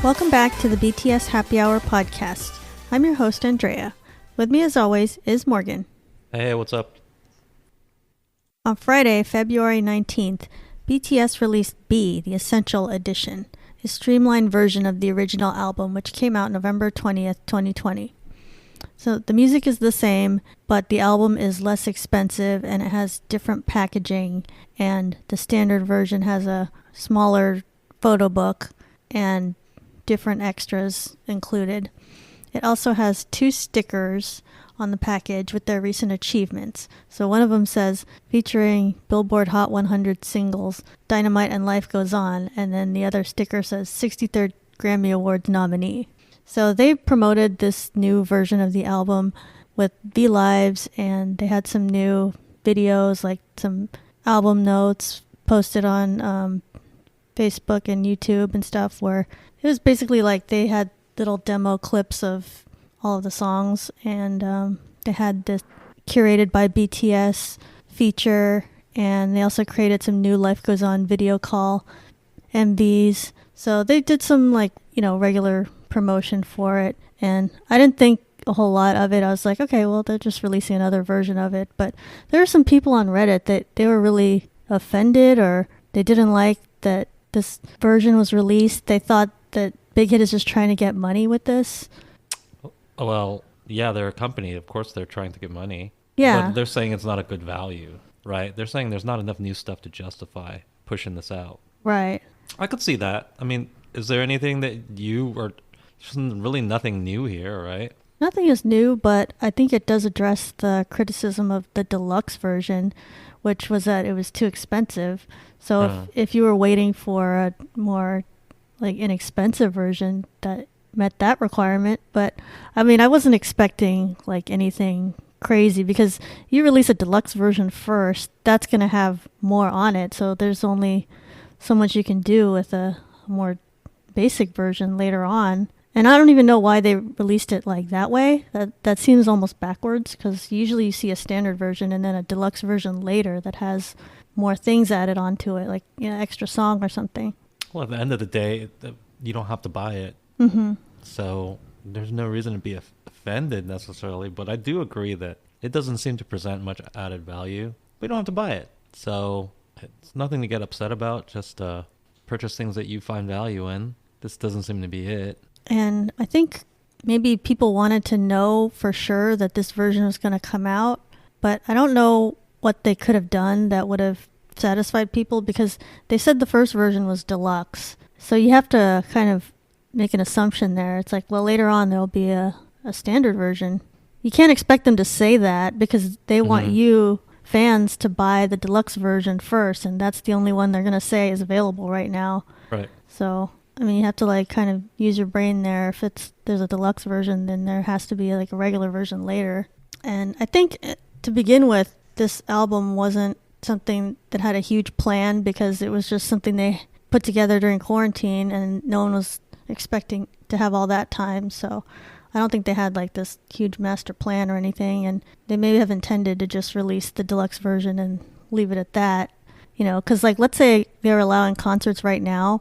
Welcome back to the BTS Happy Hour podcast. I'm your host, Andrea. With me, as always, is Morgan. Hey, what's up? On Friday, February 19th, BTS released B, the Essential Edition, a streamlined version of the original album, which came out November 20th, 2020. So the music is the same, but the album is less expensive and it has different packaging, and the standard version has a smaller photo book and different extras included. It also has 2 stickers on the package with their recent achievements. So one of them says, featuring Billboard Hot 100 singles, Dynamite and Life Goes On, and then the other sticker says 63rd Grammy Awards nominee. So they promoted this new version of the album with V-Lives, and they had some new videos, like some album notes posted on Facebook and YouTube and stuff, where it was basically like they had little demo clips of all of the songs, and they had this curated by BTS feature, and they also created some new Life Goes On video call MVs. So they did some regular promotion for it, and I didn't think a whole lot of it. I was like, okay, well, they're just releasing another version of it. But there are some people on Reddit that they were really offended, or they didn't like that this version was released. They thought that Big Hit is just trying to get money with this. Well, yeah, they're a company. Of course they're trying to get money. Yeah. But they're saying it's not a good value, right? They're saying there's not enough new stuff to justify pushing this out. Right. I could see that. I mean, is there anything that there's really nothing new here, right? Nothing is new, but I think it does address the criticism of the deluxe version, which was that it was too expensive. So if you were waiting for a more inexpensive version, that met that requirement. But I mean, I wasn't expecting anything crazy, because you release a deluxe version first, that's going to have more on it. So there's only so much you can do with a more basic version later on. And I don't even know why they released it that way. That seems almost backwards, because usually you see a standard version and then a deluxe version later that has more things added onto it, extra song or something. Well, at the end of the day, you don't have to buy it. Mm-hmm. So there's no reason to be offended necessarily. But I do agree that it doesn't seem to present much added value. We don't have to buy it. So it's nothing to get upset about. Just purchase things that you find value in. This doesn't seem to be it. And I think maybe people wanted to know for sure that this version was going to come out, but I don't know what they could have done that would have satisfied people, because they said the first version was deluxe. So you have to kind of make an assumption there. It's like, well, later on there'll be a standard version. You can't expect them to say that, because they want you fans to buy the deluxe version first, and that's the only one they're going to say is available right now. Right. So I mean, you have to kind of use your brain there. If there's a deluxe version, then there has to be a regular version later. And I think to begin with, this album wasn't something that had a huge plan, because it was just something they put together during quarantine, and no one was expecting to have all that time. So I don't think they had this huge master plan or anything, and they may have intended to just release the deluxe version and leave it at that. Because let's say they're allowing concerts right now,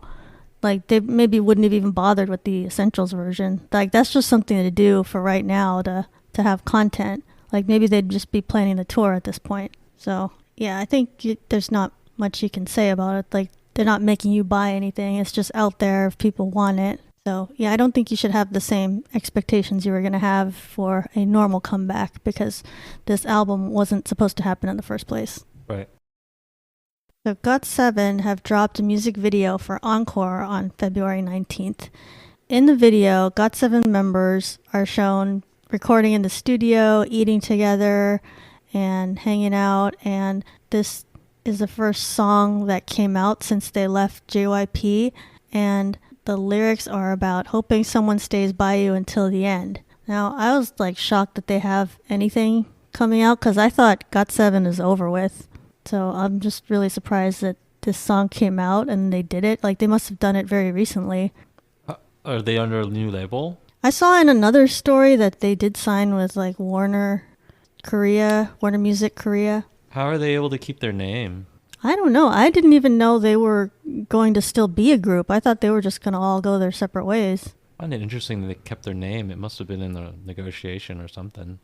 they maybe wouldn't have even bothered with the Essentials version. That's just something to do for right now to have content. Maybe they'd just be planning the tour at this point. So yeah, I think there's not much you can say about it. They're not making you buy anything. It's just out there if people want it. So yeah, I don't think you should have the same expectations you were going to have for a normal comeback, because this album wasn't supposed to happen in the first place. Right. So GOT7 have dropped a music video for Encore on February 19th. In the video, GOT7 members are shown recording in the studio, eating together, and hanging out. And this is the first song that came out since they left JYP. And the lyrics are about hoping someone stays by you until the end. Now, I was shocked that they have anything coming out, because I thought GOT7 is over with. So I'm just really surprised that this song came out and they did it. They must have done it very recently. Are they under a new label? I saw in another story that they did sign with Warner Music Korea. How are they able to keep their name? I don't know. I didn't even know they were going to still be a group. I thought they were just going to all go their separate ways. I find it interesting that they kept their name. It must have been in the negotiation or something.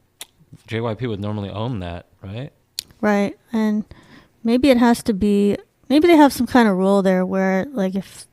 JYP would normally own that, right? Right. And maybe it has to be, maybe they have some kind of rule there where, like, if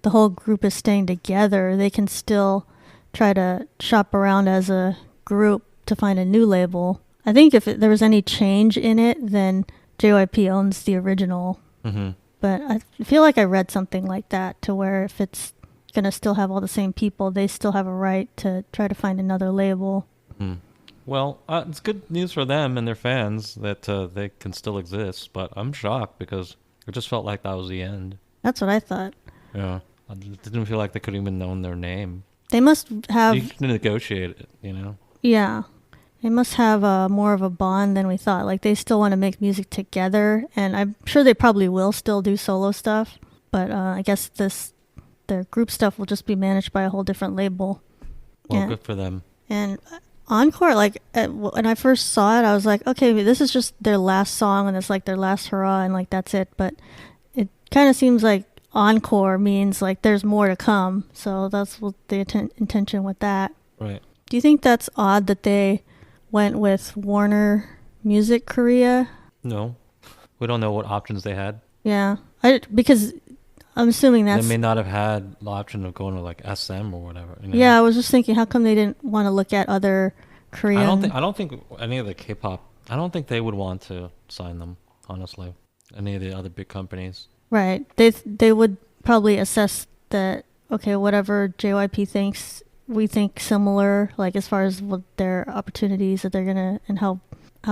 the whole group is staying together, they can still try to shop around as a group to find a new label. I think if there was any change in it, then JYP owns the original. Mm-hmm. But I feel like I read something like that, to where if it's going to still have all the same people, they still have a right to try to find another label. Mm. Well, it's good news for them and their fans that they can still exist, but I'm shocked because it just felt like that was the end. That's what I thought. Yeah. I didn't feel like they could even known their name. They must have... You can negotiate it, you know? Yeah. They must have more of a bond than we thought. Like, they still want to make music together, and I'm sure they probably will still do solo stuff, but I guess their group stuff will just be managed by a whole different label. Well, good for them. And Encore, like, when I first saw it, I was like, okay, this is just their last song, and it's like their last hurrah, and like that's it. But it kind of seems like encore means like there's more to come, so that's what the intention with that. Right. Do you think that's odd that they went with Warner Music Korea? No, we don't know what options they had. Yeah, because I'm assuming they may not have had the option of going to like SM or whatever. You know? Yeah, I was just thinking, how come they didn't want to look at other Korean? I don't think any of the K-pop. I don't think they would want to sign them. Honestly, any of the other big companies. Right. They would probably assess that. Okay, whatever JYP thinks, we think similar. Like as far as what their opportunities that they're gonna and how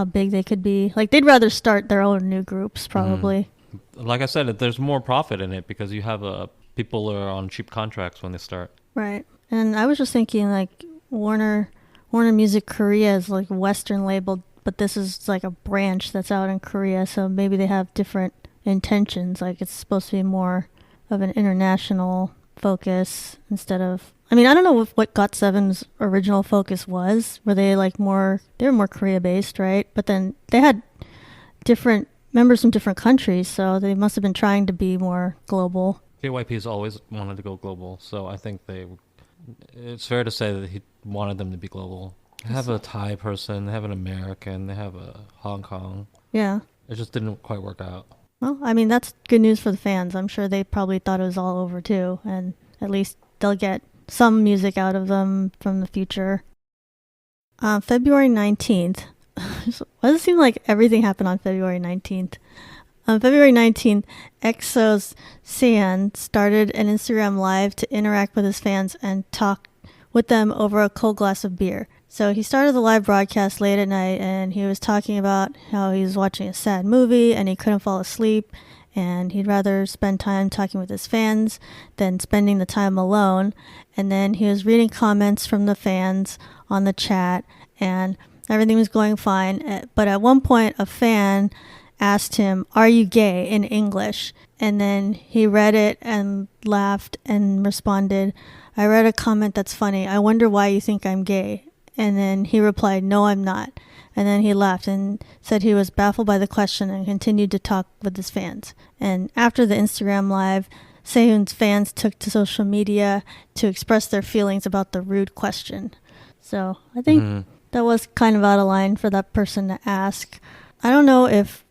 big they could be. Like they'd rather start their own new groups probably. Mm. Like I said, there's more profit in it because you have people are on cheap contracts when they start. Right. And I was just thinking like Warner Music Korea is like Western labeled, but this is like a branch that's out in Korea, so maybe they have different intentions. Like it's supposed to be more of an international focus instead of, I mean, I don't know what GOT7's original focus was. Were they like they were more Korea based, right? But then they had different members from different countries, so they must have been trying to be more global. JYP's always wanted to go global, so I think it's fair to say that he wanted them to be global. They have a Thai person, they have an American, they have a Hong Kong. Yeah. It just didn't quite work out. Well, I mean, that's good news for the fans. I'm sure they probably thought it was all over too, and at least they'll get some music out of them from the future. February 19th. Why does it seem like everything happened on February 19th? On February 19th, EXO's Sean started an Instagram Live to interact with his fans and talk with them over a cold glass of beer. So he started the live broadcast late at night, and he was talking about how he was watching a sad movie and he couldn't fall asleep, and he'd rather spend time talking with his fans than spending the time alone. And then he was reading comments from the fans on the chat, and everything was going fine. But at one point, a fan asked him, "Are you gay?" in English. And then he read it and laughed and responded, "I read a comment that's funny. I wonder why you think I'm gay." And then he replied, "No, I'm not." And then he laughed and said he was baffled by the question and continued to talk with his fans. And after the Instagram Live, Sehun's fans took to social media to express their feelings about the rude question. So I think that was kind of out of line for that person to ask. I don't know if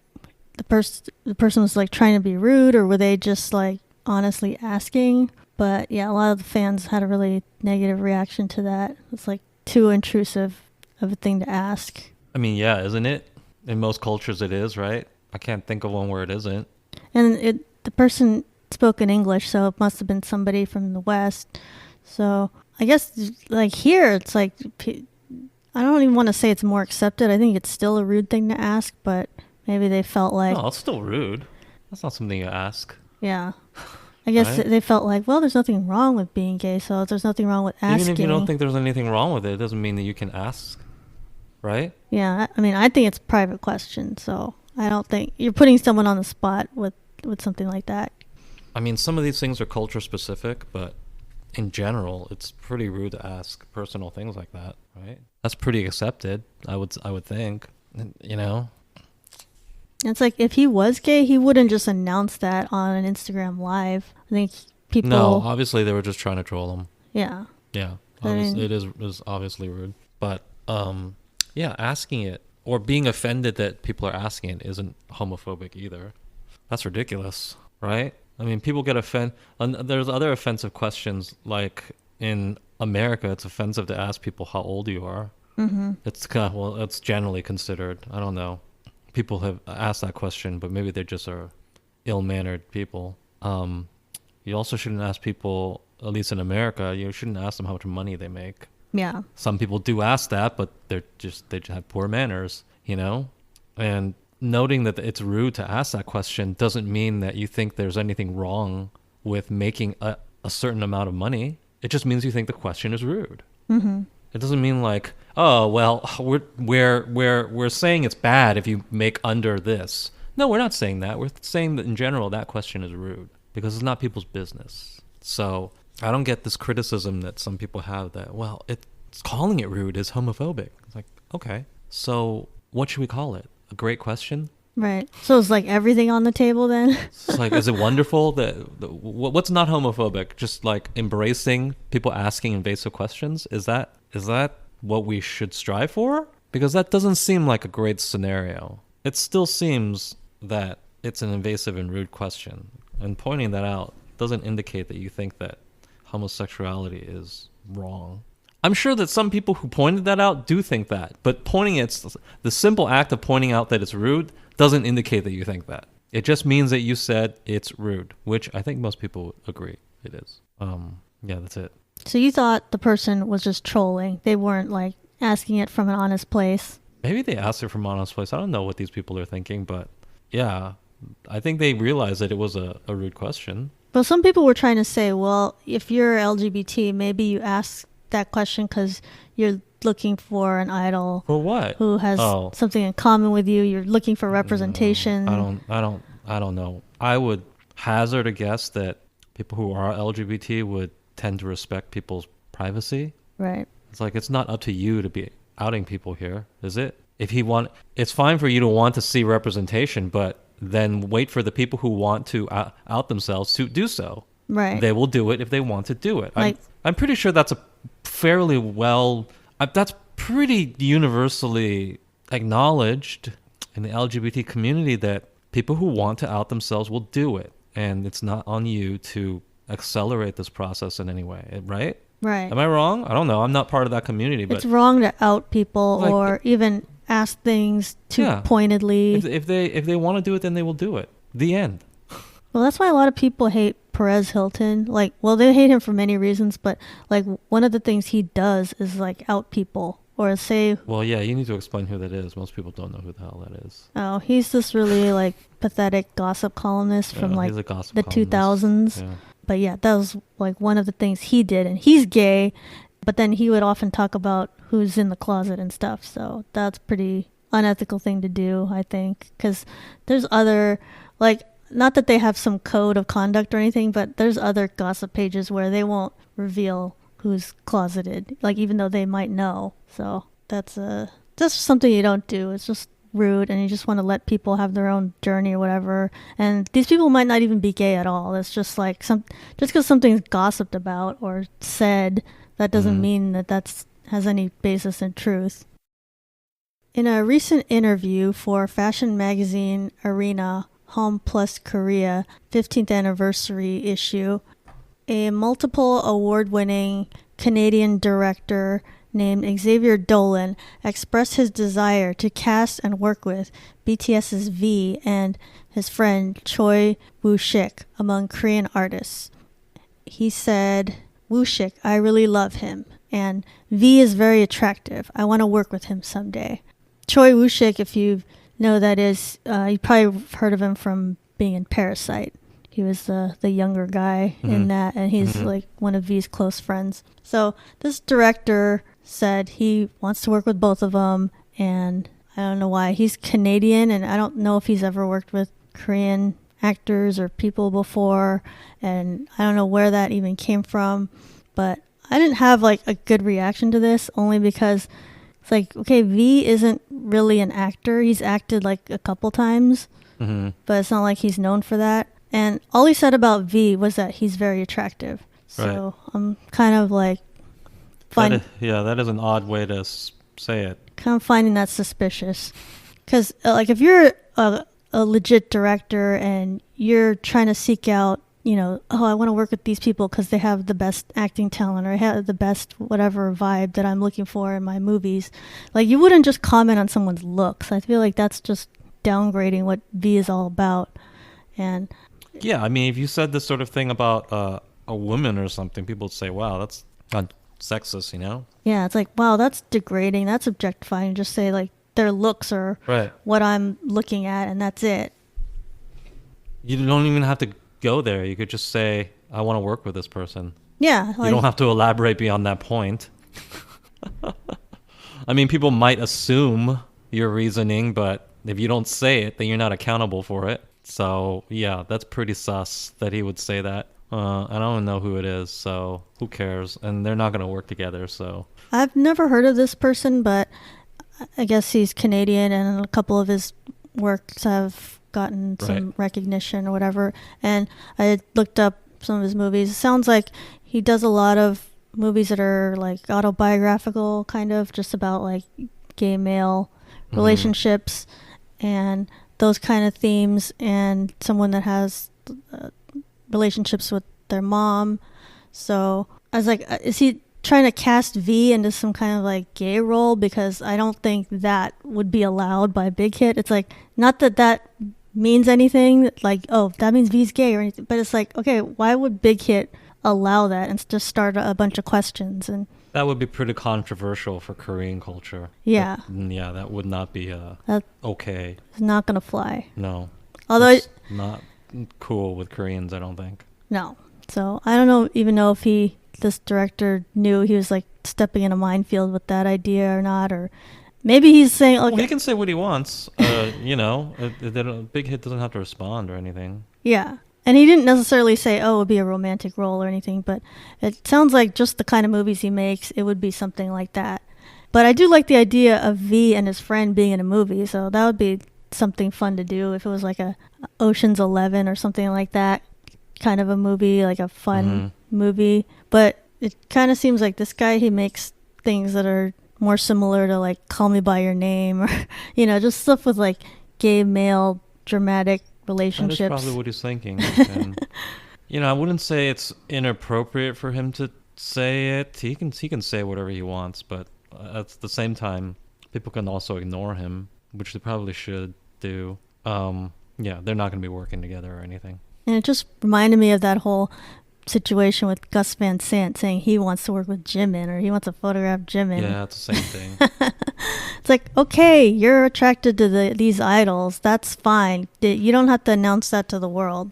the person was like trying to be rude, or were they just like honestly asking? But yeah, a lot of the fans had a really negative reaction to that. It's like too intrusive of a thing to ask. I mean, yeah, isn't it? In most cultures it is, right? I can't think of one where it isn't. And the person spoke in English, so it must have been somebody from the West. So I guess like here, it's like, I don't even want to say it's more accepted. I think it's still a rude thing to ask, but maybe they felt like... No, it's still rude. That's not something you ask. Yeah. I guess right? They felt like, well, there's nothing wrong with being gay, so there's nothing wrong with asking. Even if you don't think there's anything wrong with it doesn't mean that you can ask, right? Yeah, I mean, I think it's a private question, so I don't think... You're putting someone on the spot with something like that. I mean, some of these things are culture specific, but in general, it's pretty rude to ask personal things like that, right? That's pretty accepted, I would think, you know? It's like if he was gay, he wouldn't just announce that on an Instagram live. I think people. No, obviously they were just trying to troll him. Yeah. Yeah, I mean, obviously, it is obviously rude. But yeah, asking it or being offended that people are asking it isn't homophobic either. That's ridiculous, right? I mean, people get offended. There's other offensive questions, like in America, it's offensive to ask people how old you are. mm-hmm. It's generally considered. I don't know. People have asked that question, but maybe they just are ill-mannered people. You also shouldn't ask people, at least in America, you shouldn't ask them how much money they make. Yeah. Some people do ask that, but they just have poor manners, you know? And noting that it's rude to ask that question doesn't mean that you think there's anything wrong with making a certain amount of money. It just means you think the question is rude. Mm-hmm. It doesn't mean like, oh, well, we're saying it's bad if you make under this. No, we're not saying that. We're saying that in general that question is rude because it's not people's business. So I don't get this criticism that some people have that, well, it's calling it rude is homophobic. It's like, okay, so what should we call it? A great question? Right. So it's like everything on the table then? It's like, is it wonderful that what's not homophobic? Just like embracing people asking invasive questions? Is that what we should strive for? Because that doesn't seem like a great scenario. It still seems that it's an invasive and rude question. And pointing that out doesn't indicate that you think that homosexuality is wrong. I'm sure that some people who pointed that out do think that, but the simple act of pointing out that it's rude doesn't indicate that you think that. It just means that you said it's rude, which I think most people agree it is. Yeah, that's it. So you thought the person was just trolling. They weren't like asking it from an honest place. Maybe they asked it from an honest place. I don't know what these people are thinking, but yeah, I think they realized that it was a rude question. But some people were trying to say, well, if you're LGBT, maybe you ask that question because you're looking for an idol. For what? Who has something in common with you. You're looking for representation. I don't know. I would hazard a guess that people who are LGBT would tend to respect people's privacy. Right. It's like, it's not up to you to be outing people here, is it? It's fine for you to want to see representation, but then wait for the people who want to out themselves to do so. Right. They will do it if they want to do it. I'm pretty sure that's that's pretty universally acknowledged in the LGBT community that people who want to out themselves will do it. And it's not on you to accelerate this process in any way, right? Right. Am I wrong? I don't know. I'm not part of that community. But it's wrong to out people or even ask things too pointedly. If they want to do it, then they will do it. The end. Well, that's why a lot of people hate Perez Hilton. Like, well, they hate him for many reasons, but like one of the things he does is like out people or say. Well, yeah, you need to explain who that is. Most people don't know who the hell that is. Oh, he's this really like pathetic gossip columnist from like the 2000s. Yeah. But yeah, that was like one of the things he did, and he's gay, but then he would often talk about who's in the closet and stuff. So that's pretty unethical thing to do, I think, because there's other, like, not that they have some code of conduct or anything, but there's other gossip pages where they won't reveal who's closeted, like even though they might know. So that's something you don't do. It's just rude, and you just want to let people have their own journey or whatever. And these people might not even be gay at all. It's just like just because something's gossiped about or said, that doesn't mean that has any basis in truth. In a recent interview for fashion magazine Arena Home Plus Korea 15th anniversary issue, a multiple award-winning Canadian director named Xavier Dolan expressed his desire to cast and work with BTS's V and his friend Choi Wooshik among Korean artists. He said, "Wooshik, I really love him, and V is very attractive. I want to work with him someday." Choi Wooshik, if you know that is, you probably heard of him from being in Parasite. He was the younger guy in that, and he's like one of V's close friends. So this director said he wants to work with both of them, and I don't know why. He's Canadian, and I don't know if he's ever worked with Korean actors or people before, and I don't know where that even came from, but I didn't have like a good reaction to this, only because It's like, okay, V isn't really an actor. He's acted like a couple times, but it's not like he's known for that. And all he said about V was that he's very attractive. So I'm kind of like, that is an odd way to say it. Kind of finding that suspicious. Because like if you're a legit director and you're trying to seek out, I want to work with these people because they have the best acting talent or have the best whatever vibe that I'm looking for in my movies. Like you wouldn't just comment on someone's looks. I feel like that's just downgrading what V is all about. And yeah, I mean, if you said this sort of thing about a woman or something, people would say, wow, that's not sexist, Yeah, it's like, wow, that's degrading. That's objectifying. Just say like their looks are what I'm looking at and that's it. You don't even have to go there. You could just say, I want to work with this person. Yeah. You don't have to elaborate beyond that point. I mean, people might assume your reasoning, but if you don't say it, then you're not accountable for it. So, yeah, that's pretty sus that he would say that. I don't know who it is, so who cares? And they're not going to work together, so. I've never heard of this person, but I guess he's Canadian and a couple of his works have gotten some recognition or whatever. And I looked up some of his movies. It sounds like he does a lot of movies that are like autobiographical, kind of just about like gay male relationships and those kind of themes, and someone that has relationships with their mom. So I was like, is he trying to cast V into some kind of like gay role? Because I don't think that would be allowed by Big Hit. It's like, not that that means anything, like, oh, that means V's gay or anything, but it's like, okay, why would Big Hit allow that and just start a bunch of questions? And that would be pretty controversial for Korean culture. Yeah. That would not be okay. It's not gonna fly. No. Although it's not cool with Koreans, I don't think. No. So I don't even know if this director knew he was like stepping in a minefield with that idea or not, or maybe he's saying, okay. Well, he can say what he wants. Big Hit doesn't have to respond or anything. Yeah. And he didn't necessarily say, oh, it would be a romantic role or anything, but it sounds like just the kind of movies he makes, it would be something like that. But I do like the idea of V and his friend being in a movie, so that would be something fun to do if it was like a Ocean's 11 or something like that kind of a movie, like a fun movie. But it kind of seems like this guy, he makes things that are more similar to like Call Me By Your Name or, just stuff with like gay male dramatic relationships. That is probably what he's thinking. And, I wouldn't say it's inappropriate for him to say it. He can say whatever he wants, but at the same time, people can also ignore him, which they probably should do. They're not going to be working together or anything. And it just reminded me of that whole situation with Gus Van Sant saying he wants to work with Jimin or he wants to photograph Jimin. Yeah, it's the same thing. It's like, okay, you're attracted to these idols. That's fine. You don't have to announce that to the world.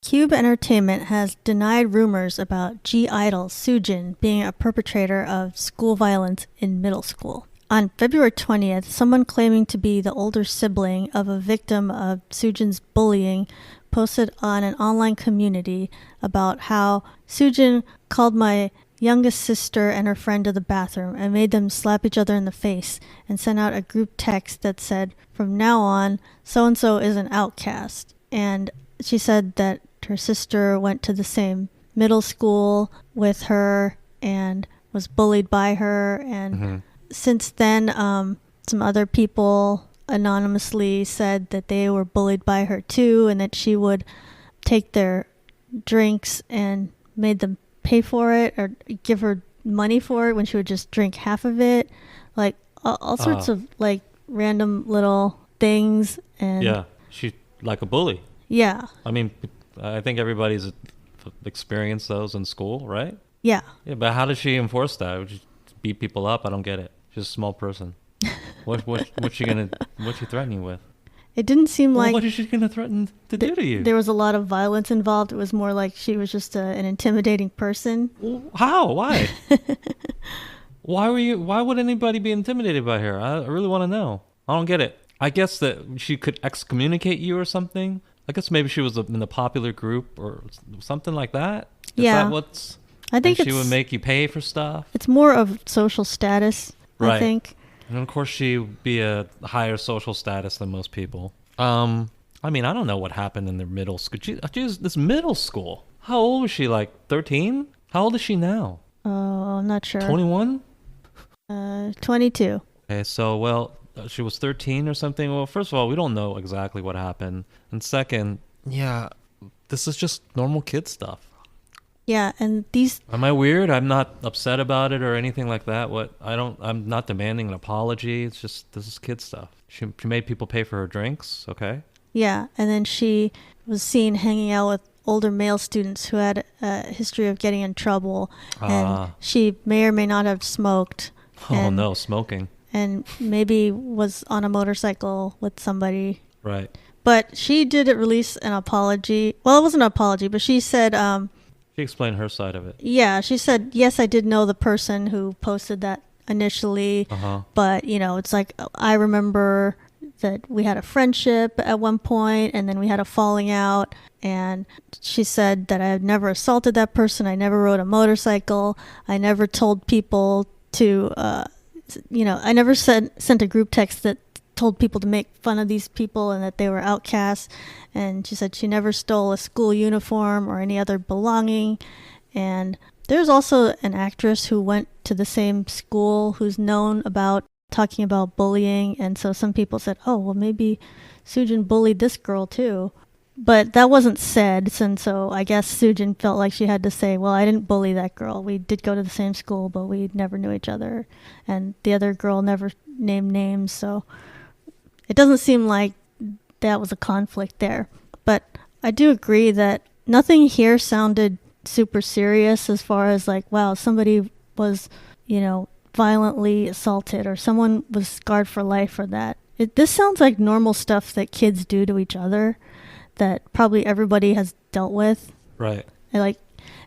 Cube Entertainment has denied rumors about I-DLE Soojin being a perpetrator of school violence in middle school. On February 20th, someone claiming to be the older sibling of a victim of Soojin's bullying posted on an online community about how Soojin called my youngest sister and her friend to the bathroom and made them slap each other in the face and sent out a group text that said, from now on, so-and-so is an outcast. And she said that her sister went to the same middle school with her and was bullied by her. And since then, some other people anonymously said that they were bullied by her too, and that she would take their drinks and made them pay for it or give her money for it when she would just drink half of it. Like all sorts of like random little things. And yeah, she's like a bully. Yeah. I mean, I think everybody's experienced those in school, right? Yeah. Yeah, but how does she enforce that? Would she beat people up? I don't get it. She's a small person. What's she threatening you with? It didn't seem like... What is she gonna threaten to do to you? There was a lot of violence involved. It was more like she was just an intimidating person. How? Why? Why would anybody be intimidated by her? I really want to know. I don't get it. I guess that she could excommunicate you or something. I guess maybe she was in a popular group or something like that. Is that what's... I think she would make you pay for stuff. It's more of social status. I think. And of course, she would be a higher social status than most people. I mean, I don't know what happened in their middle school. Geez, this middle school. How old was she? Like 13? How old is she now? Oh, I'm not sure. 21? 22. Okay, so, well, she was 13 or something. Well, first of all, we don't know exactly what happened. And second, yeah, this is just normal kid stuff. Yeah, and these... Am I weird? I'm not upset about it or anything like that. I'm not demanding an apology. It's just, this is kid stuff. She made people pay for her drinks, okay? Yeah, and then she was seen hanging out with older male students who had a history of getting in trouble. And she may or may not have smoked. Oh, no, smoking. And maybe was on a motorcycle with somebody. Right. But she did release an apology. Well, it wasn't an apology, but she said... she explained her side of it. Yeah, she said, yes, I did know the person who posted that initially. But, you know, it's like, I remember that we had a friendship at one point and then we had a falling out. And she said that I had never assaulted that person. I never rode a motorcycle. I never told people to, I never sent a group text that told people to make fun of these people and that they were outcasts. And she said she never stole a school uniform or any other belonging. And there's also an actress who went to the same school who's known about talking about bullying. And so some people said, oh, well, maybe Soojin bullied this girl too. But that wasn't said. And so I guess Soojin felt like she had to say, well, I didn't bully that girl. We did go to the same school, but we never knew each other. And the other girl never named names. So it doesn't seem like that was a conflict there. But I do agree that nothing here sounded super serious as far as like, wow, somebody was, violently assaulted or someone was scarred for life for that. This sounds like normal stuff that kids do to each other that probably everybody has dealt with. Right.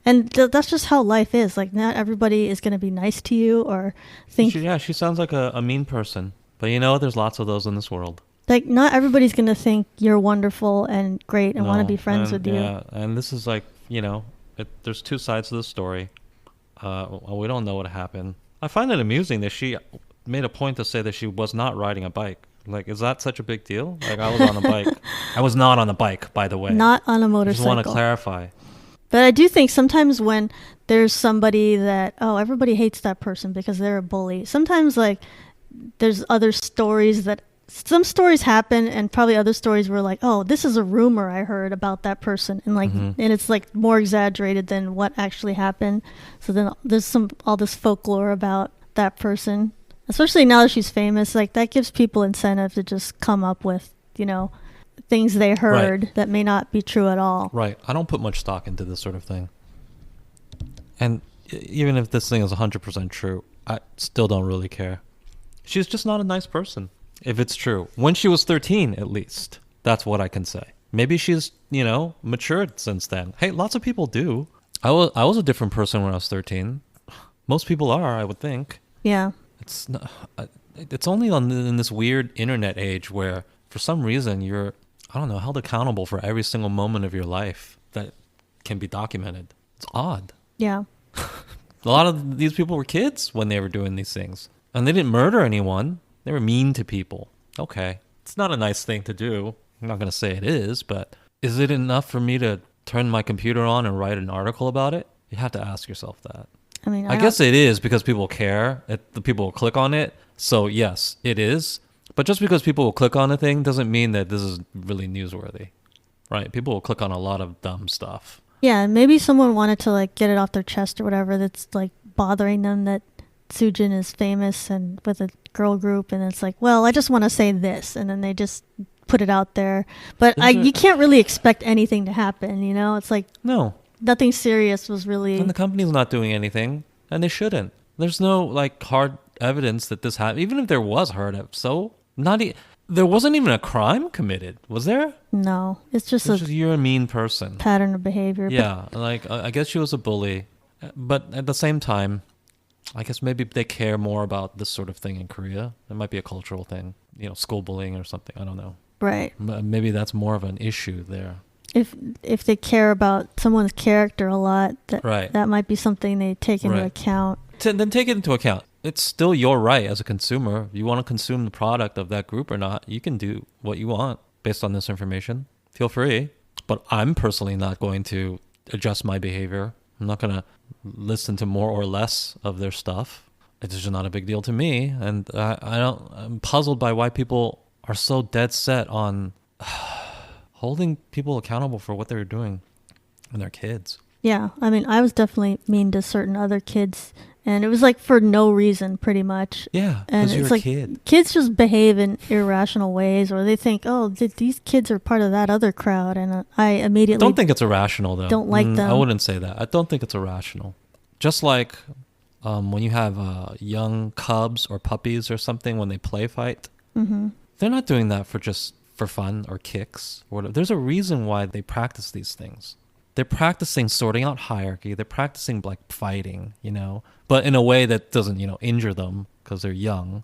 And that's just how life is. Like, not everybody is going to be nice to you or think... She sounds like a mean person. But there's lots of those in this world. Like, not everybody's going to think you're wonderful and great and want to be friends with you. Yeah, and this is like, there's two sides to the story. We don't know what happened. I find it amusing that she made a point to say that she was not riding a bike. Like, is that such a big deal? Like, I was on a bike. I was not on a bike, by the way. Not on a motorcycle. I just want to clarify. But I do think sometimes when there's somebody that, everybody hates that person because they're a bully. Sometimes, like, there's other stories that... Some stories happen and probably other stories were like, oh, this is a rumor I heard about that person. And like, and it's like more exaggerated than what actually happened. So then there's all this folklore about that person, especially now that she's famous. Like, that gives people incentive to just come up with, things they heard that may not be true at all. Right. I don't put much stock into this sort of thing. And even if this thing is 100% true, I still don't really care. She's just not a nice person. If it's true. When she was 13, at least. That's what I can say. Maybe she's, matured since then. Hey, lots of people do. I was a different person when I was 13. Most people are, I would think. Yeah. It's only in this weird internet age where, for some reason, you're, held accountable for every single moment of your life that can be documented. It's odd. Yeah. A lot of these people were kids when they were doing these things. And they didn't murder anyone. They were mean to people. Okay. It's not a nice thing to do. I'm not going to say it is, but is it enough for me to turn my computer on and write an article about it? You have to ask yourself that. I mean, I guess it is because people care. The people will click on it. So yes, it is. But just because people will click on a thing doesn't mean that this is really newsworthy, right? People will click on a lot of dumb stuff. Yeah, maybe someone wanted to like get it off their chest or whatever that's like bothering them that Soojin is famous and with a girl group, and it's like, well, I just want to say this, and then they just put it out there. But you can't really expect anything to happen, It's like nothing serious was really. And the company's not doing anything, and they shouldn't. There's no like hard evidence that this happened. Even if there was hard evidence, there wasn't even a crime committed, was there? No, it's just you're a mean person. Pattern of behavior. Yeah, like I guess she was a bully, but at the same time, I guess maybe they care more about this sort of thing in Korea. It might be a cultural thing, school bullying or something. I don't know. Right. But maybe that's more of an issue there. If they care about someone's character a lot, that might be something they take into account. Then take it into account. it's still your right as a consumer. If you want to consume the product of that group or not, you can do what you want based on this information. Feel free. But I'm personally not going to adjust my behavior. I'm not going to listen to more or less of their stuff. It's just not a big deal to me. And I'm puzzled by why people are so dead set on holding people accountable for what they're doing and their kids. Yeah, I mean, I was definitely mean to certain other kids, and it was like for no reason, pretty much. Yeah, and because you're it's a like kid. Kids just behave in irrational ways, or they think, oh, these kids are part of that other crowd, and I immediately Don't think it's irrational, though. don't like them. I wouldn't say that. I don't think it's irrational. Just like when you have young cubs or puppies or something, when they play fight, they're not doing that for fun or kicks or whatever. There's a reason why they practice these things. They're practicing sorting out hierarchy. They're practicing like fighting, but in a way that doesn't, injure them because they're young.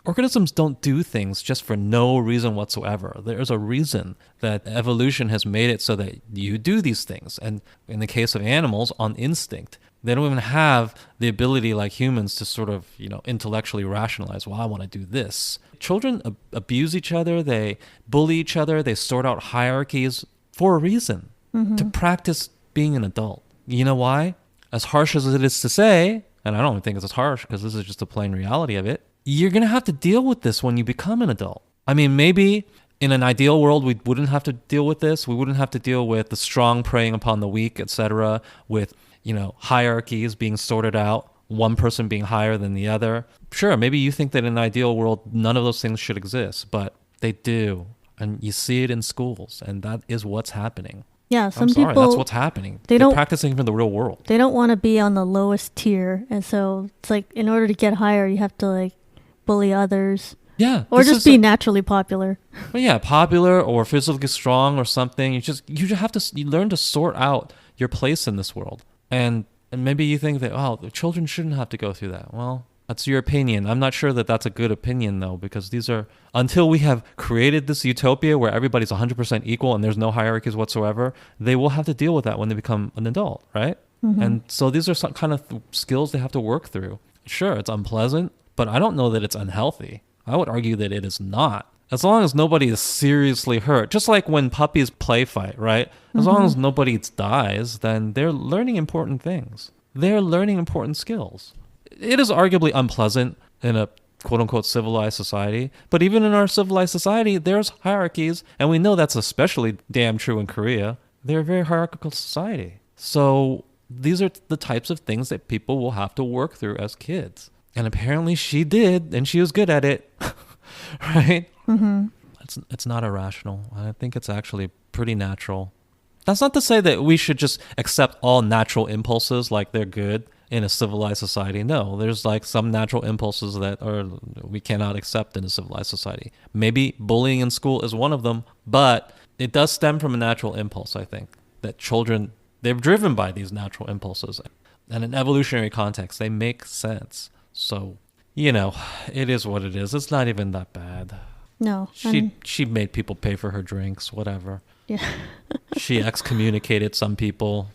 Organisms don't do things just for no reason whatsoever. There's a reason that evolution has made it so that you do these things. And in the case of animals, on instinct. They don't even have the ability like humans to sort of, intellectually rationalize, well, I want to do this. Children abuse each other. They bully each other. They sort out hierarchies for a reason, to practice being an adult. You know why? As harsh as it is to say, and I don't think it's as harsh because this is just the plain reality of it, you're going to have to deal with this when you become an adult. I mean, maybe in an ideal world, we wouldn't have to deal with this. We wouldn't have to deal with the strong preying upon the weak, etc., with hierarchies being sorted out, one person being higher than the other. Sure, maybe you think that in an ideal world, none of those things should exist, but they do. And you see it in schools, and that is what's happening. Yeah, I'm sorry, that's what's happening. They're practicing for the real world. They don't want to be on the lowest tier, and so it's like in order to get higher, you have to like bully others. Yeah. Or just be naturally popular. But yeah, popular or physically strong or something. You just have to learn to sort out your place in this world. And maybe you think that, the children shouldn't have to go through that. Well, that's your opinion. I'm not sure that that's a good opinion, though, because until we have created this utopia where everybody's 100% equal and there's no hierarchies whatsoever, they will have to deal with that when they become an adult, right? And so these are some kind of skills they have to work through. Sure, it's unpleasant, but I don't know that it's unhealthy. I would argue that it is not. As long as nobody is seriously hurt, just like when puppies play fight, right? As long as nobody dies, then they're learning important things. They're learning important skills. It is arguably unpleasant in a quote-unquote civilized society, but even in our civilized society, there's hierarchies, and we know that's especially damn true in Korea. They're a very hierarchical society. So these are the types of things that people will have to work through as kids. And apparently she did, and she was good at it, right? It's not irrational. I think it's actually pretty natural. That's not to say that we should just accept all natural impulses like they're good in a civilized society. No, there's like some natural impulses that we cannot accept in a civilized society. Maybe bullying in school is one of them, but it does stem from a natural impulse, I think, that children, they're driven by these natural impulses. And in an evolutionary context, they make sense. So, it is what it is. It's not even that bad. No. She made people pay for her drinks, whatever. Yeah. She excommunicated some people.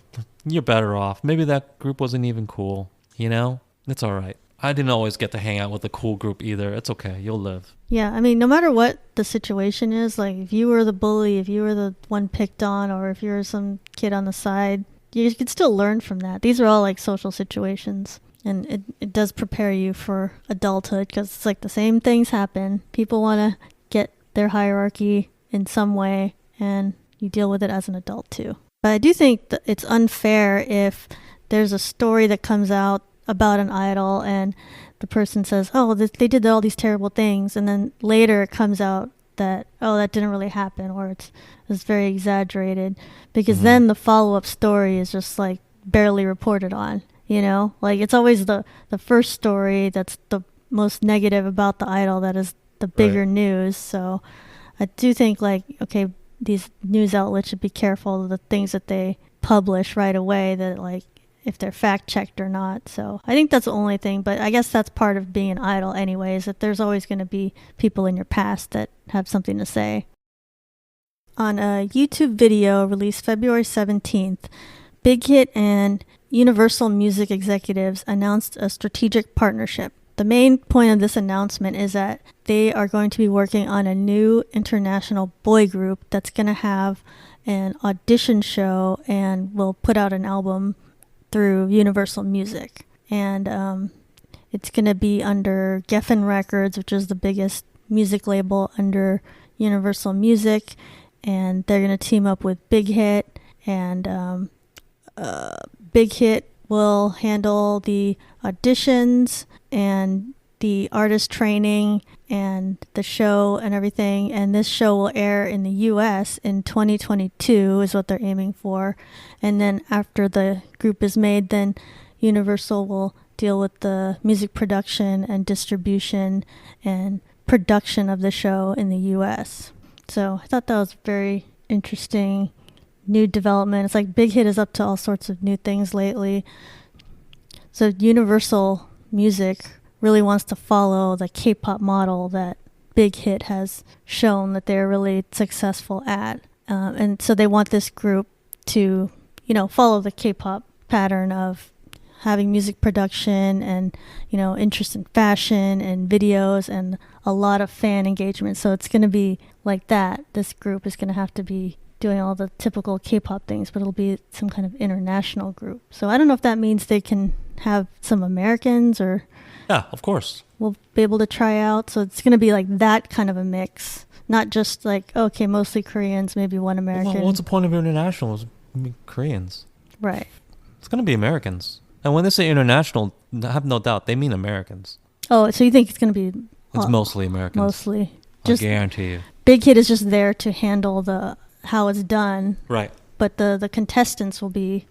You're better off. Maybe that group wasn't even cool. It's all right. I didn't always get to hang out with a cool group either. It's okay. You'll live. Yeah. I mean, no matter what the situation is, like if you were the bully, if you were the one picked on, or if you're some kid on the side, you could still learn from that. These are all like social situations. And it does prepare you for adulthood because it's like the same things happen. People want to get their hierarchy in some way, and you deal with it as an adult too. But I do think that it's unfair if there's a story that comes out about an idol and the person says, they did all these terrible things, and then later it comes out that, that didn't really happen, or it's very exaggerated, because then the follow-up story is just like barely reported on. Like it's always the first story that's the most negative about the idol that is the bigger news. So I do think okay, these news outlets should be careful of the things that they publish right away, that like if they're fact checked or not. So I think that's the only thing, but I guess that's part of being an idol anyway, is that there's always going to be people in your past that have something to say. On a YouTube video released February 17th, Big Hit and Universal Music executives announced a strategic partnership. the main point of this announcement is that they are going to be working on a new international boy group that's going to have an audition show and will put out an album through Universal Music. And it's going to be under Geffen Records, which is the biggest music label under Universal Music. And they're going to team up with Big Hit. And Big Hit will handle the auditions and the artist training and the show and everything. And this show will air in the US in 2022 is what they're aiming for. And then after the group is made, then Universal will deal with the music production and distribution and production of the show in the US. So I thought that was very interesting new development. It's like Big Hit is up to all sorts of new things lately. So Universal Music really wants to follow the K-pop model that Big Hit has shown that they're really successful at. And so they want this group to, follow the K-pop pattern of having music production and, interest in fashion and videos and a lot of fan engagement. So it's going to be like that. This group is going to have to be doing all the typical K-pop things, but it'll be some kind of international group. So I don't know if that means they can have some Americans or... Yeah, of course. We'll be able to try out. So it's going to be like that kind of a mix. Not just like, okay, mostly Koreans, maybe one American. Well, what's the point of international? It's Koreans. Right. It's going to be Americans. And when they say international, I have no doubt, they mean Americans. Oh, so you think it's going to be... It's mostly Americans. Mostly. I guarantee you. Big Hit is just there to handle how it's done. Right. But the contestants will be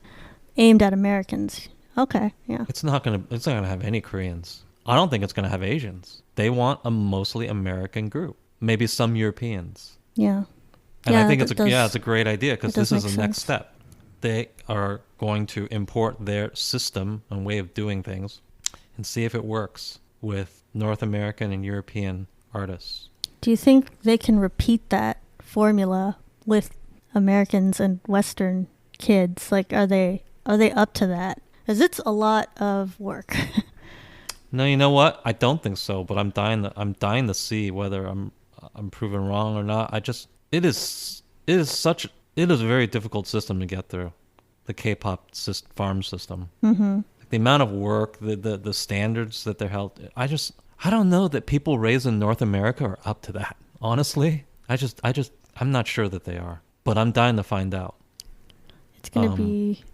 aimed at Americans. Okay, yeah. It's not gonna have any Koreans. I don't think it's gonna have Asians. They want a mostly American group. Maybe some Europeans. Yeah. And I think it's a great idea because this is the next step. They are going to import their system and way of doing things and see if it works with North American and European artists. Do you think they can repeat that formula with Americans and Western kids? Like, are they up to that? Because it's a lot of work. No, you know what? I don't think so. But I'm dying to see whether I'm proven wrong or not. It is a very difficult system to get through, the K-pop farm system. Mm-hmm. The amount of work, the standards that they're held. I don't know that people raised in North America are up to that. Honestly, I'm not sure that they are. But I'm dying to find out. It's gonna be.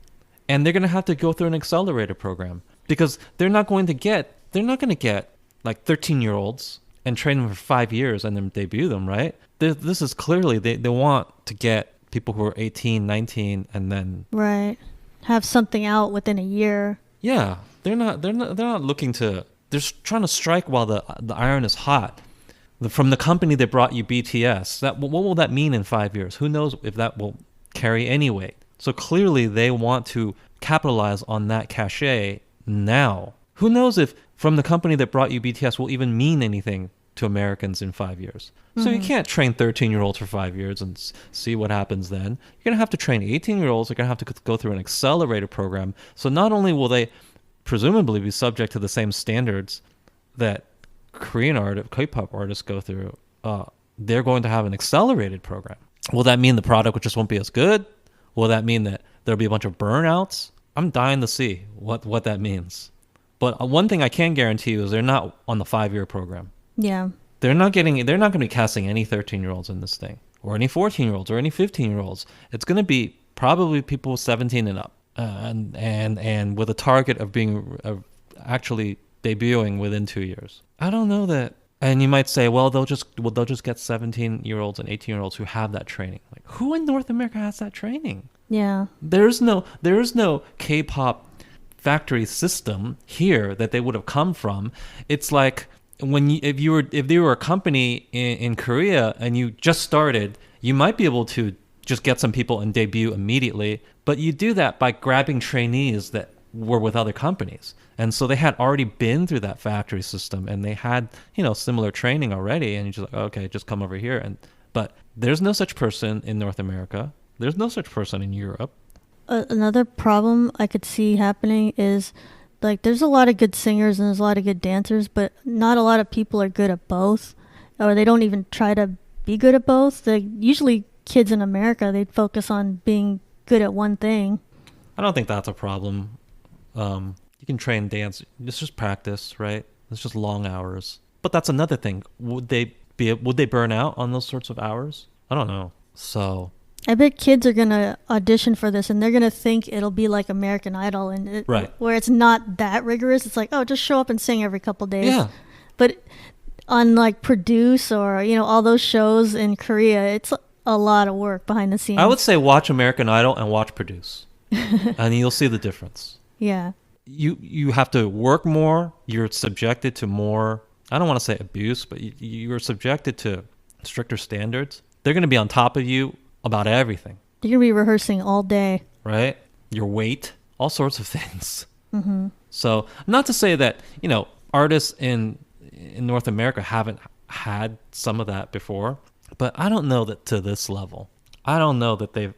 And they're going to have to go through an accelerator program because they're not going to get like 13-year-olds and train them for 5 years and then debut them, right? This is clearly, they want to get people who are 18, 19 and then... Right. Have something out within a year. Yeah. They're not looking to... They're trying to strike while the iron is hot. From the company that brought you BTS, what will that mean in 5 years? Who knows if that will carry any weight? So clearly they want to capitalize on that cachet now. Who knows if from the company that brought you BTS will even mean anything to Americans in 5 years. So you can't train 13-year-olds for 5 years and see what happens then. You're going to have to train 18-year-olds. You're going to have to go through an accelerator program. So not only will they presumably be subject to the same standards that K-pop artists go through, they're going to have an accelerated program. Will that mean the product just won't be as good? Will that mean that there'll be a bunch of burnouts? I'm dying to see what that means. But one thing I can guarantee you is they're not on the 5-year program. Yeah. They're not going to be casting any 13-year-olds in this thing, or any 14-year-olds, or any 15-year-olds. It's going to be probably people 17 and up, and with a target of being actually debuting within 2 years. I don't know that. And you might say, well, they'll just get 17-year-olds and 18-year-olds who have that training. Like, who in North America has that training? Yeah. There is no K-pop factory system here that they would have come from. It's like if you were a company in Korea and you just started, you might be able to just get some people and debut immediately, but you do that by grabbing trainees that were with other companies. And so they had already been through that factory system and they had, similar training already, and you're just like, okay, just come over here. But there's no such person in North America. There's no such person in Europe. Another problem I could see happening is like there's a lot of good singers and there's a lot of good dancers, but not a lot of people are good at both, or they don't even try to be good at both. Usually kids in America, they'd focus on being good at one thing. I don't think that's a problem. You can train dance. It's just practice, right? It's just long hours. But that's another thing. Would they burn out on those sorts of hours? I don't know. So I bet kids are gonna audition for this and they're gonna think it'll be like American Idol, and right, where it's not that rigorous. It's like, oh, just show up and sing every couple days. Yeah. But on like Produce or all those shows in Korea, it's a lot of work behind the scenes. I would say watch American Idol and watch Produce, and you'll see the difference. Yeah. You have to work more. You're subjected to more. I don't want to say abuse, but you're subjected to stricter standards. They're going to be on top of you about everything. You're going to be rehearsing all day. Right? Your weight, all sorts of things. Mm-hmm. So not to say that, artists in North America haven't had some of that before, but I don't know that to this level. I don't know that they've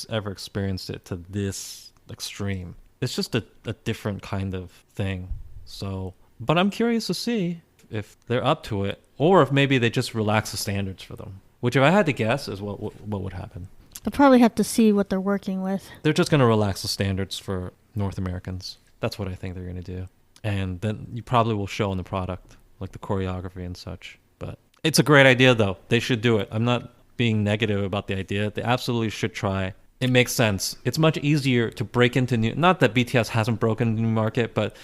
ever experienced it to this extreme. It's just a different kind of thing. So, but I'm curious to see if they're up to it, or if maybe they just relax the standards for them. Which, if I had to guess, is what would happen. They'll probably have to see what they're working with. They're just going to relax the standards for North Americans. That's what I think they're going to do. And then you probably will show in the product, like the choreography and such. But it's a great idea, though. They should do it. I'm not being negative about the idea. They absolutely should try. It makes sense. It's much easier to break into new... Not that BTS hasn't broken the new market, but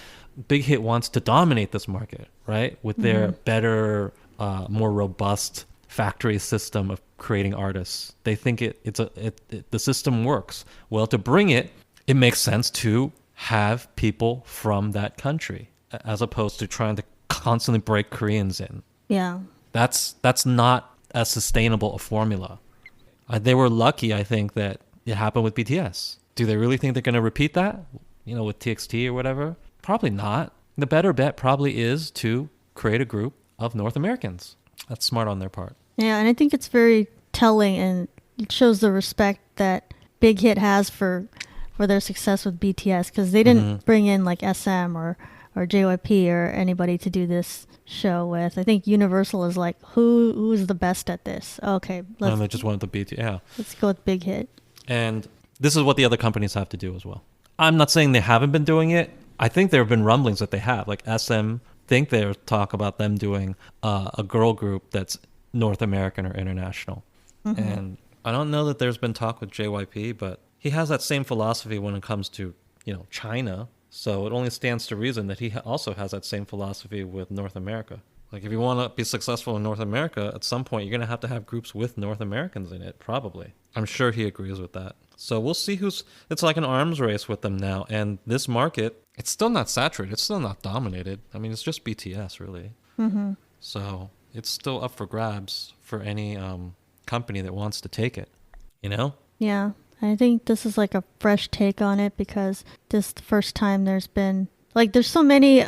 Big Hit wants to dominate this market, right? With their better, more robust factory system of creating artists. They think the system works. Well, to bring it makes sense to have people from that country, as opposed to trying to constantly break Koreans in. Yeah. That's not as sustainable a formula. They were lucky, I think, that it happened with BTS. Do they really think they're going to repeat that? With TXT or whatever? Probably not. The better bet probably is to create a group of North Americans. That's smart on their part. Yeah, and I think it's very telling, and it shows the respect that Big Hit has for their success with BTS, because they didn't bring in like SM or JYP or anybody to do this show with. I think Universal is like, who's the best at this? Okay, and they just wanted the BTS. Yeah, let's go with Big Hit. And this is what the other companies have to do as well. I'm not saying they haven't been doing it. I think there have been rumblings that they have. Like SM, think there's talk about them doing a girl group that's North American or international. And I don't know that there's been talk with JYP, but he has that same philosophy when it comes to, China. So it only stands to reason that he also has that same philosophy with North America. Like, if you want to be successful in North America, at some point you're going to have groups with North Americans in it, probably. I'm sure he agrees with that. So we'll see it's like an arms race with them now. And this market, it's still not saturated. It's still not dominated. I mean, it's just BTS, really. Mm-hmm. So it's still up for grabs for any company that wants to take it, Yeah. I think this is like a fresh take on it, because this is the first time there's been, there's so many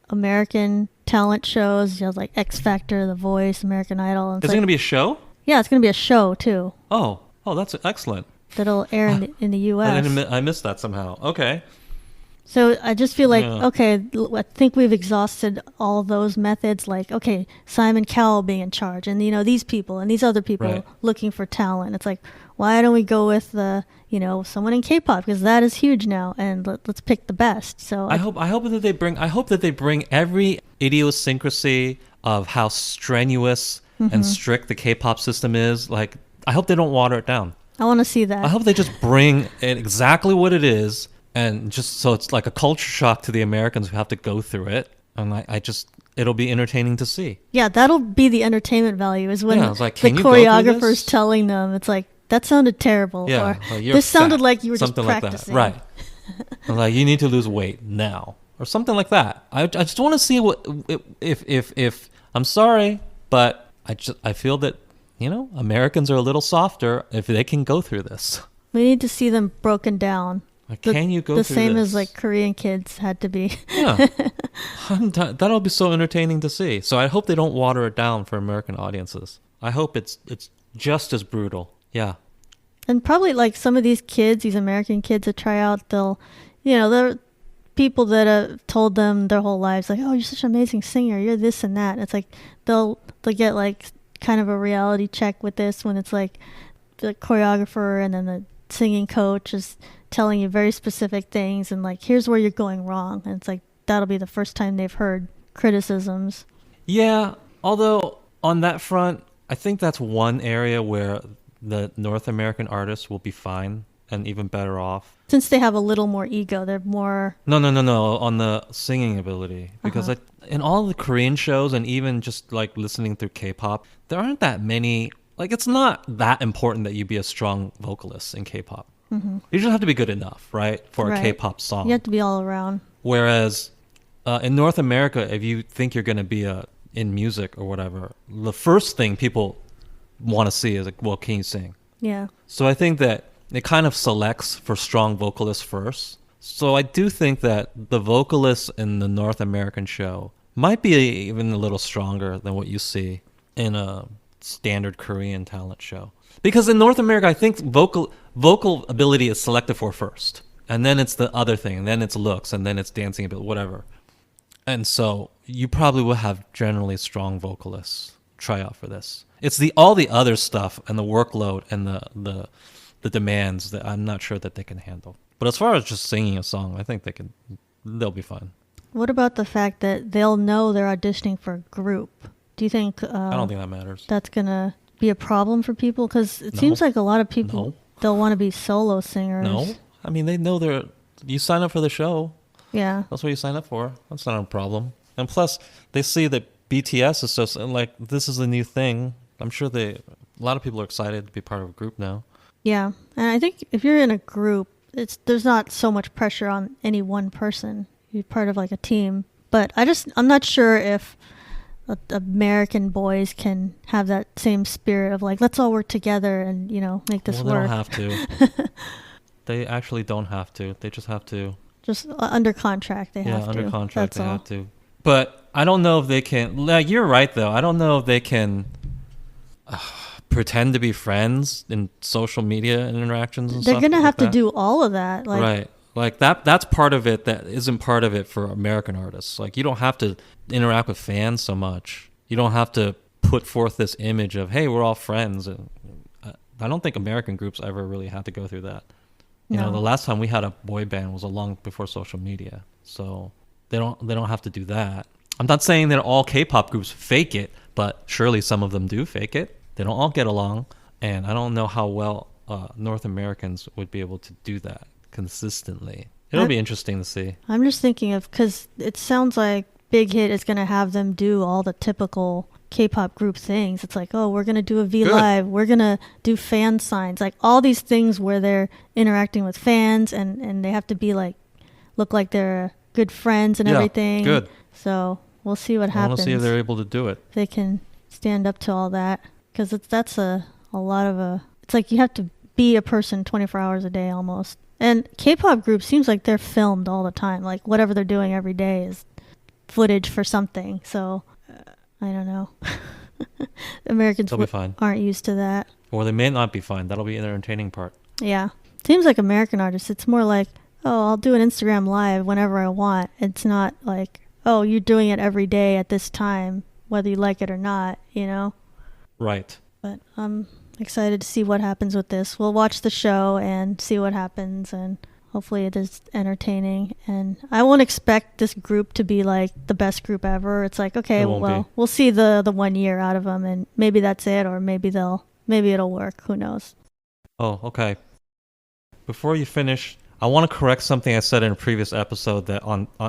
American talent shows, like X Factor, The Voice, American Idol. And is it going to be a show? Yeah, it's going to be a show too. Oh, that's excellent. That'll air in the U.S. I missed that somehow. Okay. So I just feel like, okay, I think we've exhausted all those methods. Like, okay, Simon Cowell being in charge, and these people and these other people looking for talent. It's like, why don't we go with someone in K-pop, because that is huge now, and let's pick the best. So I hope that they bring every idiosyncrasy of how strenuous and strict the K-pop system is. Like, I hope they don't water it down. I want to see that. I hope they just bring it exactly what it is, and just so it's like a culture shock to the Americans who have to go through it. And it'll be entertaining to see. Yeah, that'll be the entertainment value, is when the choreographer's telling them, it's like, that sounded terrible. Yeah, or this sounded like you were something just practicing. Like that. Right. Like, you need to lose weight now, or something like that. I just want to see if I'm sorry, but I feel that Americans are a little softer if they can go through this. We need to see them broken down. Can you go through this? The same as like Korean kids had to be. Yeah. That'll be so entertaining to see. So I hope they don't water it down for American audiences. I hope it's just as brutal. Yeah. And probably like some of these kids, these American kids that try out, they'll people that have told them their whole lives, like, oh, you're such an amazing singer, you're this and that. It's like they'll get like kind of a reality check with this when it's like the choreographer and then the singing coach is telling you very specific things and like, here's where you're going wrong. And it's like, that'll be the first time they've heard criticisms. Yeah, although on that front, I think that's one area where the North American artists will be fine and even better off. Since they have a little more ego, they're more... No, on the singing ability. Because in all the Korean shows and even just like listening through K-pop, there aren't that many... Like, it's not that important that you be a strong vocalist in K-pop. Mm-hmm. You just have to be good enough, right? For a K-pop song. You have to be all around. Whereas in North America, if you think you're going to be in music or whatever, the first thing people want to see is like, well, can you sing? Yeah. So I think that it kind of selects for strong vocalists first. So I do think that the vocalists in the North American show might be even a little stronger than what you see in a standard Korean talent show. Because in North America, I think vocal ability is selected for first. And then it's the other thing. And then it's looks. And then it's dancing ability, whatever. And so you probably will have generally strong vocalists try out for this. It's all the other stuff and the workload and the demands that I'm not sure that they can handle. But as far as just singing a song, I think they'll be fine. What about the fact that they'll know they're auditioning for a group? Do you think... I don't think that matters. That's going to be a problem for people? Because it seems like a lot of people, they'll want to be solo singers. No. I mean, they know you sign up for the show. Yeah. That's what you sign up for. That's not a problem. And plus, they see that BTS is so... Like, this is a new thing. I'm sure a lot of people are excited to be part of a group now. Yeah. And I think if you're in a group, there's not so much pressure on any one person. You're part of like a team. But I'm not sure if American boys can have that same spirit of like, let's all work together and, make this work. They don't have to. They actually don't have to. They just have to. Just under contract, they have to. Yeah, under contract, they have to. But I don't know if they can. Like, you're right, though. I don't know if they can pretend to be friends in social media interactions and stuff. They're gonna have to do all of that. Like, right. Like that's part of it that isn't part of it for American artists. Like, you don't have to interact with fans so much. You don't have to put forth this image of, hey, we're all friends. And I don't think American groups ever really had to go through that. You know, the last time we had a boy band was long before social media. So they don't have to do that. I'm not saying that all K-pop groups fake it, but surely some of them do fake it. They don't all get along. And I don't know how well North Americans would be able to do that consistently. It'll be interesting to see. I'm just thinking of, because it sounds like Big Hit is going to have them do all the typical K-pop group things. It's like, oh, we're going to do a V Live. We're going to do fan signs. Like all these things where they're interacting with fans and they have to be like, look like they're good friends and everything. Good. So we'll see what happens. I want to see if they're able to do it. If they can stand up to all that. Because that's a lot of it's like you have to be a person 24 hours a day almost. And K-pop groups seems like they're filmed all the time. Like whatever they're doing every day is footage for something. So I don't know. Americans aren't used to that. Or they may not be fine. That'll be an entertaining part. Yeah. Seems like American artists, it's more like, oh, I'll do an Instagram live whenever I want. It's not like, oh, you're doing it every day at this time, whether you like it or not, Right. But I'm excited to see what happens with this. We'll watch the show and see what happens, and hopefully it is entertaining. And I won't expect this group to be like the best group ever. It's like, okay, well, we'll see the 1 year out of them, and maybe that's it, or maybe it'll work. Who knows? Oh, okay. Before you finish, I want to correct something I said in a previous episode that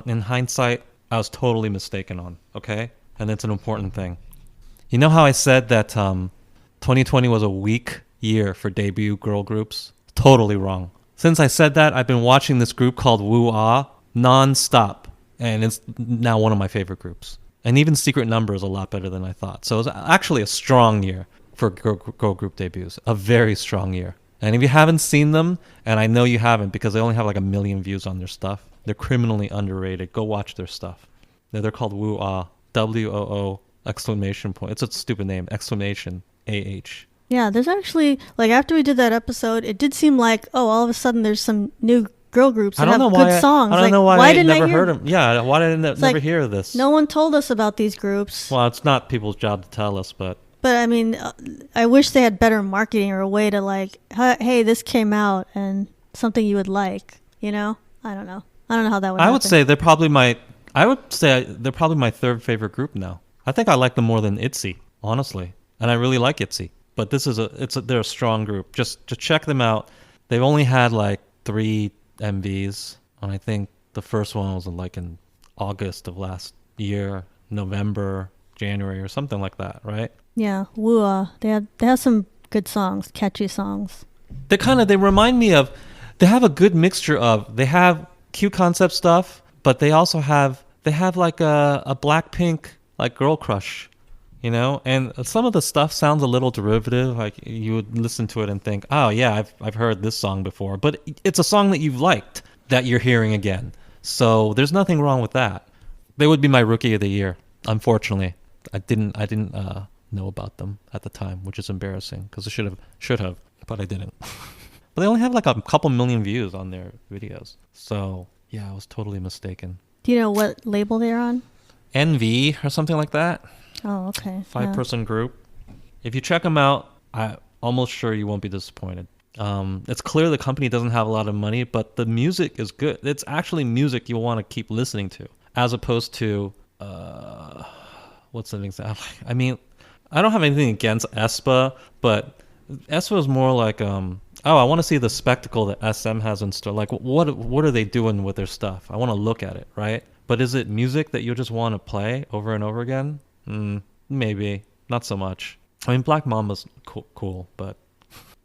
in hindsight, I was totally mistaken on, okay? And it's an important thing. You know how I said that 2020 was a weak year for debut girl groups? Totally wrong. Since I said that, I've been watching this group called Woo non-stop, and it's now one of my favorite groups. And even Secret Number is a lot better than I thought. So it's actually a strong year for girl group debuts. A very strong year. And if you haven't seen them, and I know you haven't because they only have like 1 million views on their stuff, they're criminally underrated. Go watch their stuff. They're called Woo WOO! Exclamation point. It's a stupid name. Exclamation AH. Yeah, there's actually, like, after we did that episode, it did seem like, oh, all of a sudden there's some new girl groups I that don't have know why. good songs. I don't like, know why I didn't never hear heard them. Yeah, why did I never like, hear of this? No one told us about these groups. Well, it's not people's job to tell us, but I mean, I wish they had better marketing or a way to like, hey, this came out and something you would like. You know, I don't know how that would. I would say they're probably my third favorite group now. I think I like them more than ITZY, honestly, and I really like ITZY. But they're a strong group. Just to check them out. They've only had like 3 MVs, and I think the first one was like in August of last year, November, January, or something like that, right? Yeah, Woo. They have some good songs, catchy songs. They remind me of. They have a good mixture of. They have cute concept stuff, but they also have like a Blackpink like girl crush, you know. And some of the stuff sounds a little derivative. Like you would listen to it and think, oh yeah, I've heard this song before, but it's a song that you've liked that you're hearing again. So there's nothing wrong with that. They would be my rookie of the year. Unfortunately, I didn't know about them at the time, which is embarrassing because I should have, but I didn't. But they only have like a couple million views on their videos. So yeah, I was totally mistaken. Do you know what label they're on? NV or something like that. Oh, okay. 5-person group. If you check them out, I'm almost sure you won't be disappointed. It's clear the company doesn't have a lot of money, but the music is good. It's actually music you'll want to keep listening to, as opposed to what's an example? I mean, I don't have anything against aespa, but aespa is more like I want to see the spectacle that SM has in store. Like, what are they doing with their stuff? I want to look at it, right? But is it music that you just want to play over and over again? Maybe not so much. I mean, Black Mamba's cool, but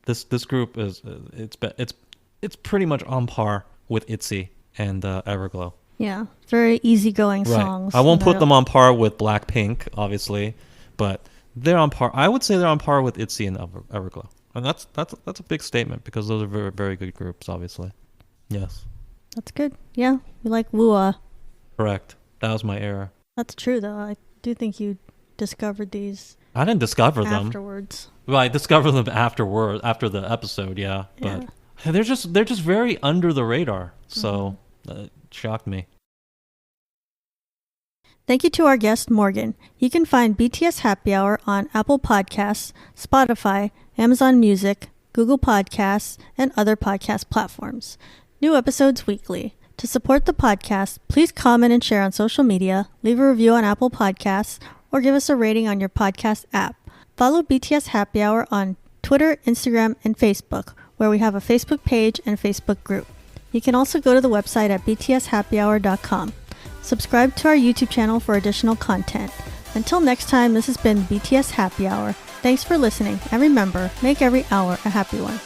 this group is it's pretty much on par with ITZY and Everglow. Yeah, very easygoing right. songs. I won't put them on par with Blackpink, obviously, but they're on par. I would say they're on par with ITZY and Everglow. And that's a big statement because those are very, very good groups, obviously. Yes. That's good. Yeah, we like Woo. Correct. That was my error. That's true, though. I do think you discovered these. I didn't discover them afterwards. Well, I discovered them after the episode, yeah. But they're just very under the radar. So it shocked me. Thank you to our guest, Morgan. You can find BTS Happy Hour on Apple Podcasts, Spotify, Amazon Music, Google Podcasts, and other podcast platforms. New episodes weekly. To support the podcast, please comment and share on social media, leave a review on Apple Podcasts, or give us a rating on your podcast app. Follow BTS Happy Hour on Twitter, Instagram, and Facebook, where we have a Facebook page and Facebook group. You can also go to the website at btshappyhour.com. Subscribe to our YouTube channel for additional content. Until next time, this has been BTS Happy Hour. Thanks for listening, and remember, make every hour a happy one.